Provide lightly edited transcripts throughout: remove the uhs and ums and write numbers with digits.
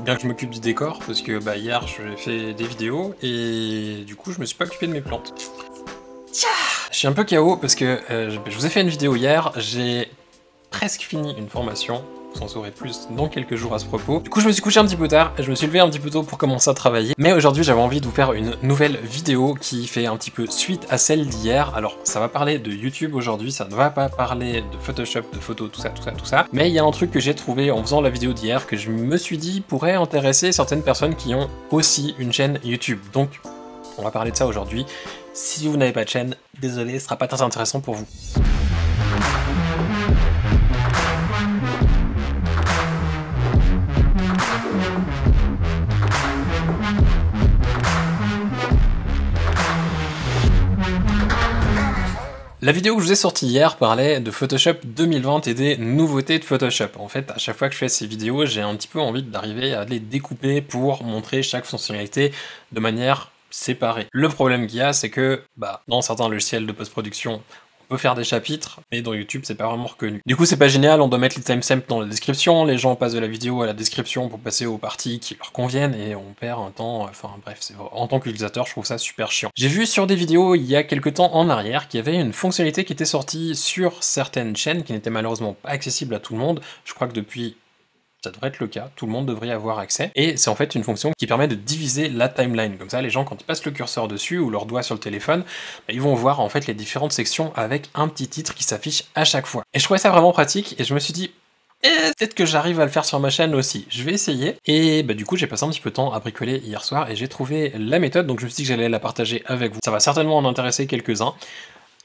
bien que je m'occupe du décor, parce que bah, hier j'ai fait des vidéos et du coup je me suis pas occupé de mes plantes. Tiens, je suis un peu KO parce que je vous ai fait une vidéo hier, j'ai presque fini une formation. Vous en saurez plus dans quelques jours à ce propos. Du coup, je me suis couché un petit peu tard, je me suis levé un petit peu tôt pour commencer à travailler. Mais aujourd'hui, j'avais envie de vous faire une nouvelle vidéo qui fait un petit peu suite à celle d'hier. Alors, ça va parler de YouTube aujourd'hui, ça ne va pas parler de Photoshop, de photos, tout ça. Mais il y a un truc que j'ai trouvé en faisant la vidéo d'hier que je me suis dit pourrait intéresser certaines personnes qui ont aussi une chaîne YouTube. Donc, on va parler de ça aujourd'hui. Si vous n'avez pas de chaîne, désolé, ce sera pas très intéressant pour vous. La vidéo que je vous ai sortie hier parlait de Photoshop 2020 et des nouveautés de Photoshop. En fait, à chaque fois que je fais ces vidéos, j'ai un petit peu envie d'arriver à les découper pour montrer chaque fonctionnalité de manière séparée. Le problème qu'il y a, c'est que dans certains logiciels de post-production, on peut faire des chapitres, mais dans YouTube, c'est pas vraiment reconnu. Du coup, c'est pas génial, on doit mettre les timestamps dans la description, les gens passent de la vidéo à la description pour passer aux parties qui leur conviennent, et on perd un temps, enfin bref, en tant qu'utilisateur, je trouve ça super chiant. J'ai vu sur des vidéos, il y a quelques temps en arrière, qu'il y avait une fonctionnalité qui était sortie sur certaines chaînes, qui n'était malheureusement pas accessible à tout le monde. Je crois que depuis... ça devrait être le cas, tout le monde devrait y avoir accès. Et c'est en fait une fonction qui permet de diviser la timeline. Comme ça, les gens, quand ils passent le curseur dessus ou leur doigt sur le téléphone, ils vont voir en fait les différentes sections avec un petit titre qui s'affiche à chaque fois. Et je trouvais ça vraiment pratique et je me suis dit, peut-être que j'arrive à le faire sur ma chaîne aussi. Je vais essayer. Et du coup, j'ai passé un petit peu de temps à bricoler hier soir et j'ai trouvé la méthode, donc je me suis dit que j'allais la partager avec vous. Ça va certainement en intéresser quelques-uns.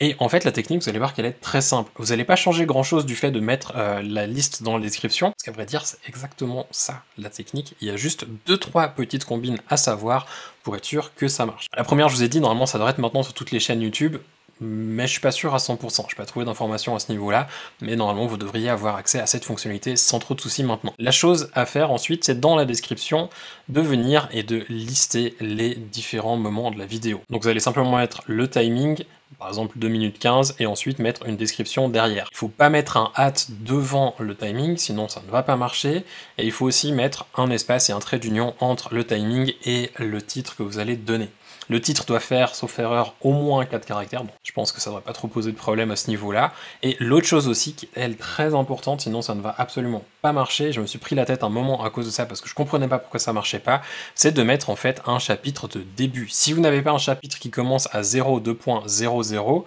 Et en fait, la technique, vous allez voir qu'elle est très simple. Vous n'allez pas changer grand-chose du fait de mettre la liste dans la description, parce qu'à vrai dire, c'est exactement ça, la technique. Il y a juste 2-3 petites combines à savoir pour être sûr que ça marche. La première, je vous ai dit, normalement, ça devrait être maintenant sur toutes les chaînes YouTube, mais je suis pas sûr à 100%. Je n'ai pas trouvé d'informations à ce niveau-là, mais normalement, vous devriez avoir accès à cette fonctionnalité sans trop de soucis maintenant. La chose à faire ensuite, c'est dans la description de venir et de lister les différents moments de la vidéo. Donc vous allez simplement mettre le timing, par exemple 2 minutes 15, et ensuite mettre une description derrière. Il ne faut pas mettre un hâte devant le timing, sinon ça ne va pas marcher, et il faut aussi mettre un espace et un trait d'union entre le timing et le titre que vous allez donner. Le titre doit faire, sauf erreur, au moins 4 caractères, bon, je pense que ça ne devrait pas trop poser de problème à ce niveau-là. Et l'autre chose aussi, qui est elle très importante, sinon ça ne va absolument pas marcher, je me suis pris la tête un moment à cause de ça, parce que je comprenais pas pourquoi ça marchait pas, c'est de mettre en fait un chapitre de début. Si vous n'avez pas un chapitre qui commence à 0,2.00,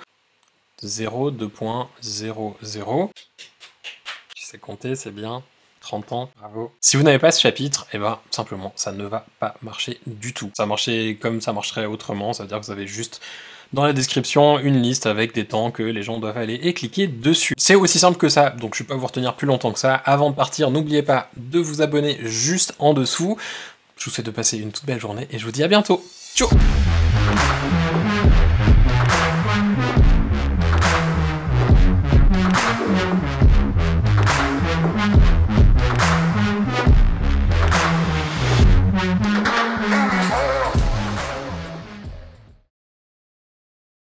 0,2.00, je sais compter, c'est bien. 30 ans, bravo. Si vous n'avez pas ce chapitre, simplement, ça ne va pas marcher du tout. Ça marchait comme ça marcherait autrement, ça veut dire que vous avez juste dans la description une liste avec des temps que les gens doivent aller et cliquer dessus. C'est aussi simple que ça, donc je ne vais pas vous retenir plus longtemps que ça. Avant de partir, n'oubliez pas de vous abonner juste en dessous. Je vous souhaite de passer une toute belle journée et je vous dis à bientôt. Ciao!